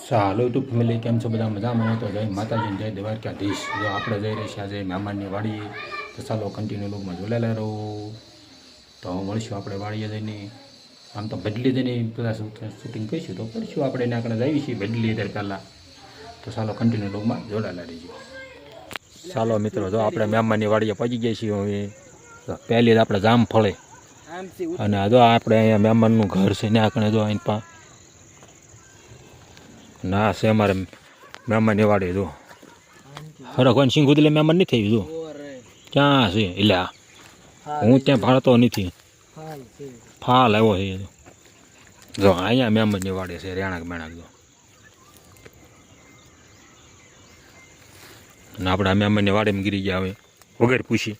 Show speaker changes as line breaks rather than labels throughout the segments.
ચાલો YouTube family કેમ છો બધા મજામાં? તો જય માતાજી જય દ્વારકાધીશ. જો આપણે જઈ રહ્યા છીએ આજે મહેમાનની વાડીએ, તો ચાલો કન્ટિન્યુ લોગમાં જોડાયેલા રહો. તો મળીશું આપણે વાડીએ જઈને. આમ તો બદલી જઈને બધા શૂટિંગ કરીશું તો કરીશું આપણે એને આગળ જઈએ છીએ બદલી ત્યારે પહેલાં. તો ચાલો કન્ટિન્યુ લોગમાં જોડાયેલા રહીશું. ચાલો મિત્રો, જો આપણે મહેમાનની વાડીએ પહોંચી ગયા છીએ. હવે પહેલી જ આપણે જામફળે અને જો આપણે અહીંયા મહેમાનનું ઘર છે ને આગળ જો અહીં પા ના છે અમારે મહેમાનની વાડી. જો હરખવાન સિંહ એટલે મહેમાન નથી આવી. જો ક્યાં છે એટલે હું ત્યાં ભાળતો નથી. ફાલ આવ્યો છે. જો અહીંયા મહેમાનની વાડી છે રેણાક બેણાક. જો ને આપણે મહેમાનની વાડીમાં ગીરી ગયા હવે વગર પૂછી.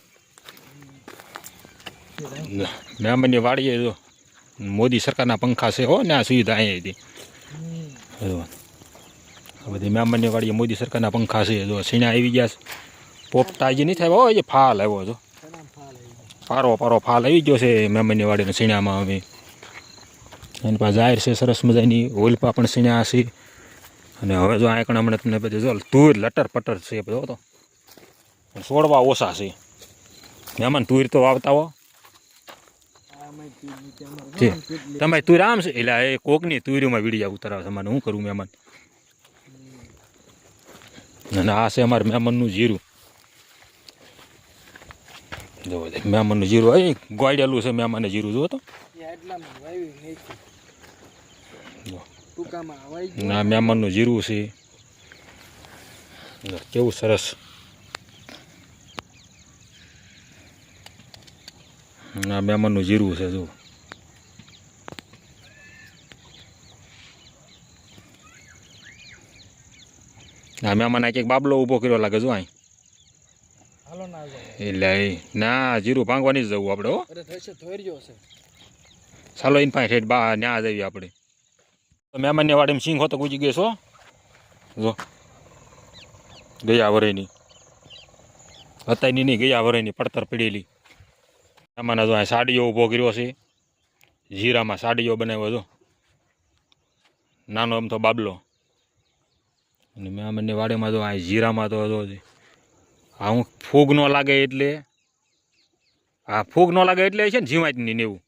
મહેમાનની વાડીએ જો મોદી સરકારના પંખા છે હો ને આ સુવિધા અહીંયા હતી. બધી મહેમાનની વાડીએ મોદી સરકારના પંખા છે. જો સીણા આવી ગયા પોપટા હજી નથી આવ્યા. હજી ફાલ આવ્યો. જો પારો ફાલ આવી ગયો છે મહેમાનની વાડીના સીણામાં. હવે એની પાસે જાહેર છે સરસ મજાની ઓલપા પણ સીણા છે. અને હવે જો આંકણ હમણાં તમને બધું જો તુર લટર પટર છે બધો. તો છોડવા ઓછા છે. મહેમાન તુર તો વાવતા હો તમે તુર આમ છે એટલે એ કોકની તુરીમાં વીડિયા ઉતારાવે છે. મને શું કરું મહેમાન. અને આ છે અમારે મહેમાનનું જીરું. જો મહેમાનનું જીરું અહીં ગોળેલું છે મહેમાને જીરું. જો તો ના મહેમાનનું જીરું છે કેવું સરસ. ના મહેમાનનું જીરું છે. જો ના મહેમાન આ ક્યાંક બાબલો ઊભો કર્યો લાગે. જો અહીં એટલે ના જીરું ભાંગવાની જ જવું આપણે. હો ચાલો એને પાસે ઠેઠ બા ન્યા જઈએ આપણે. મહેમાનની વાડીમાં સિંહ હોતો ગુજી ગયો છો. જો ગયા વરેની હતાની નહીં ગયા વરેની પડતર પીડેલી. મહેમાને જો અહીં સાડીઓ ઊભો કર્યો છે. જીરામાં સાડીઓ બનાવ્યો. જો નાનો એમ તો બાબલો. અને મહેમાનની વાડીમાં જો અહીં જીરામાં તો જો આ હું ફૂગ ન લાગે એટલે આ ફૂગ ન લાગે એટલે છે ને જીવાતની ને એવું.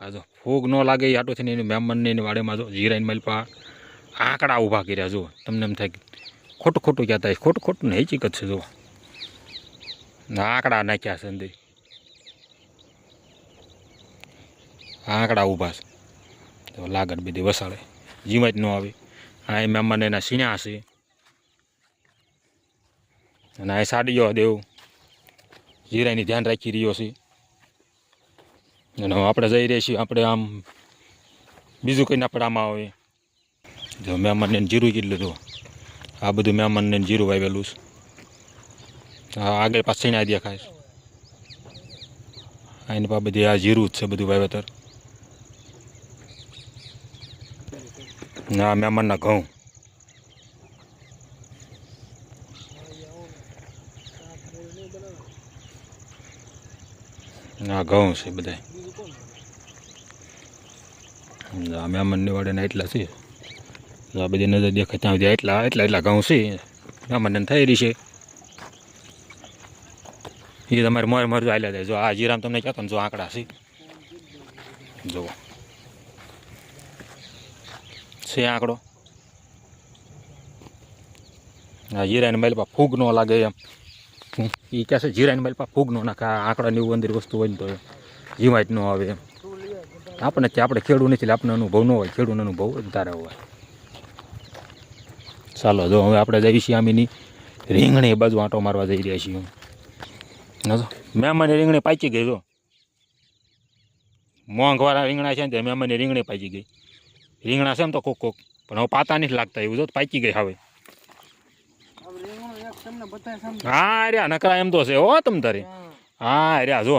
હા જો ફૂગ ન લાગે એ આટોથી એની મહેમાનની વાડીમાં જો જીરાની મલપા આંકડા ઊભા કર્યા. જો તમને એમ થાય ખોટું કહેતા હોય. ખોટું ને હકીકત છે. જો આંકડા નાખ્યા છે અંદર. આંકડા ઊભા છે તો લાગત બધી વસાડે જીવાત ન આવે. આ મહેમાન એના સીણા છે. અને આ સાડીઓ દેવું જીરાની ધ્યાન રાખી રહ્યો છે. અને આપણે જઈ રહ્યા છીએ આપણે આમ બીજું કંઈ આપણે આમાં આવે. જો મહેમાનને જીરું કેટલું. જો આ બધું મહેમાનને જીરું વાવેલું છે. હા આગળ પાછળ સીણા દેખાય છે. એની પાસે બધી આ જીરું જ છે બધું વાવેતર. ના મહેમાનના ઘઉં. ના ઘઉં છે બધા. મહેમાનની વાડીના એટલા છે. આ બધી નજર દેખાય ત્યાં સુધી એટલા ઘઉં છે. મહેમાનને થઈ રહી છે. એ તમારે મોર જો હાલ્યા જાય. જો આ જીરામ તમને કહેતો ને જો આંકડા છે. જુઓ છે આંકડો. હા જીરાની માલપા ફૂગ ન લાગે એમ એ કહે છે. જીરાની માલપા ફૂગ ન નાખે. આંકડાની એવું અંદર વસ્તુ હોય ને તો જીવાત ન આવે એમ. આપણે ખેડૂત નથી એટલે આપણને અનુભવ ન હોય. ખેડૂતનો અનુભવ વધારે હોય. ચાલો જો હવે આપણે જઈએ છીએ આમીની રીંગણી બાજુ આંટો મારવા જઈ રહ્યા છીએ. મહેમાનની રીંગણી પાકી ગઈ. જો મોંઘવાળા રીંગણા છે ને તે મહેમાનની રીંગણી પાકી ગઈ. રીંગણા છે એમ તો કોક પણ હવે પાતા નથી લાગતા એવું. જો પાકી ગઈ હવે. હા રહ્યા નકરા એમ તો છે હો તમ તારે. હા રહ્યા જો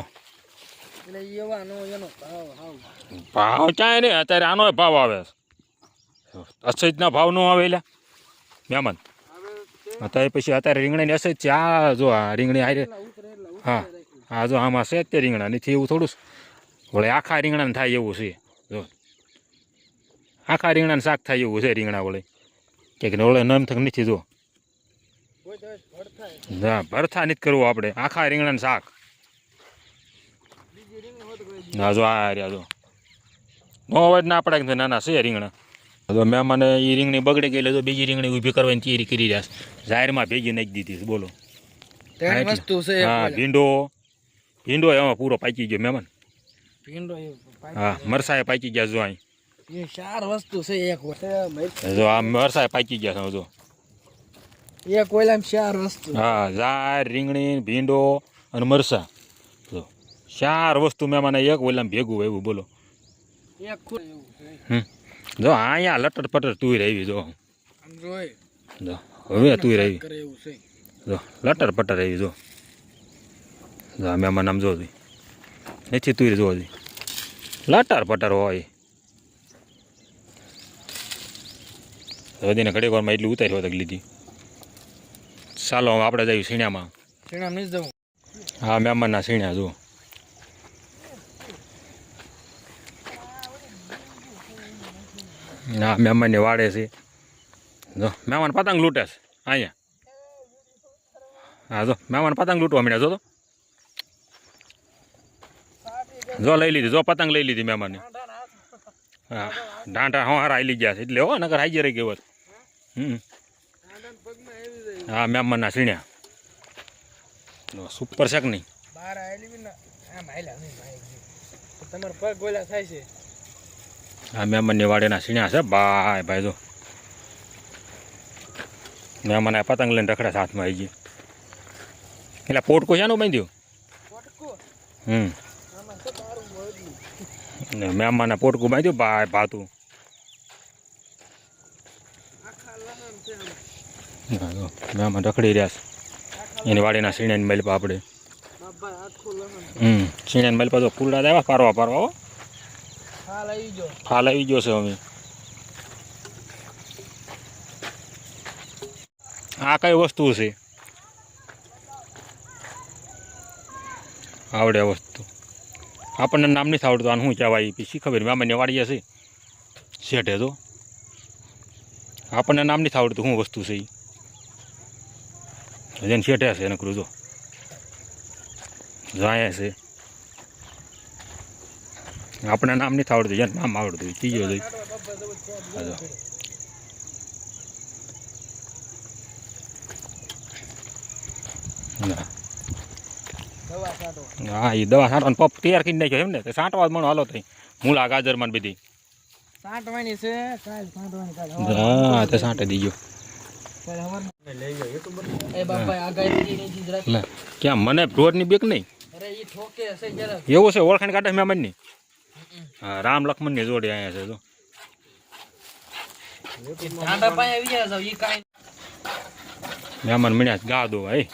ભાવ ક્યાંય નહીં. અત્યારે આનો ભાવ આવે. અસજના ભાવ ન આવે એટલે મહેમાન અત્યારે પછી અત્યારે રીંગણાની અસજ છે. આ જો આ રીંગણી હારે. હા જો આમાં છે અત્યારે રીંગણા નથી એવું થોડું. વળે આખા રીંગણાને થાય એવું છે. જો આખા રીંગણાને શાક થાય એવું છે રીંગણા વળે. કે ઓળે નમ થક નથી જો ના ભરથા નથી કરવું આપણે આખા રીંગણાનું શાક ના જો આ રહ્યા જો નો અવાજ ના પડે નાના છે રીંગણા તો મહેમાને એ રીંગણી બગડી ગઈ એટલે તો બીજી રીંગણી ઊભી કરવાની તૈયારી કરી રહ્યા છે જાહેરમાં ભેગી નાખી દીધી બોલો હા ભીંડો એમાં પૂરો પાકી ગયો મહેમાન હા મરસાએ પાકી ગયા જો અહીં
ચાર વસ્તુ છે એક
જો આ મરસાએ પાકી ગયા છે જો
એક ઓલામ ચાર વસ્તુ
હા ઝાર રીંગણી ભીંડો અને મરસા જો ચાર વસ્તુ મહેમાને એક ઓલામ ભેગું એવું બોલો
એક
જો અહીંયા લટર પટર તુંય રહી જો જો હવે તુંય રહી જો લટર પટર રહી જો મહેમાન આમ જો નથી તુંય જો લટર પટર હોય વધીને ઘડીક વારમાં એટલી ઉતારી હોત લીધી ચાલો આપણે જઈએ સીણામાં
નહીં જવું
હા મહેમાનના સીણા જો હા મહેમાનને વાડે છે જો મહેમાન પતંગ લૂંટે છે અહીંયા હા જો મહેમાન પતંગ લૂંટવા મળ્યા જો તો જો લઈ લીધી જો પતંગ લઈ લીધી મહેમાને હા ઢાંઢા હારા આવી ગયા છે એટલે હો નકર હાઈ રહી ગયો હા મહેમાનના સીણ્યા સુપર શેક નહીં હા મહેમાનની વાડેના સીણ્યા છે ભાઈ જો મહેમાન પતંગ લઈને રખડે હાથમાં આવી ગઈ એટલે પોટકો શાનું બાંધ્યું મહેમાને પોટકું બાંધ્યું ભાઈ ભાતું મહેમાન રખડી રહ્યા છે એની વાડીના સીણાની મેલપા આપણે સીણાની મેલપા તો ફૂલડા આવ્યા પારવા હો ફાલ આવી ગયો છે અમે આ કઈ વસ્તુ છે આવડે વસ્તુ આપણને નામ નથી આવડતું આને શું કહેવાય પછી ખબર મહેમાનને વાડીએ છે શેઠે તો આપણને નામ નથી આવડતું શું વસ્તુ છે એ જેને શેઠે છે એને ક્રુઝો જાય છે આપણે નામ નથી આવડતું જેને નામ આવડતું ચીજો જોઈ હા એ દવા છાંટવાનો પપ તૈયાર કરી નાખ્યો એમ ને છાંટવા મણો હાલો થઈ મૂળા ગાજરમાં બધી
સાંટવાની છે
હા તે છાંટી દીજો ક્યાં મને રોડની બીક નહીં એવું છે ઓળખાણ કાઢે મહેમાનની હા રામ લક્ષ્મણની જોડી અહીંયા છે જો મહેમાન મળ્યા ગા દો ભાઈ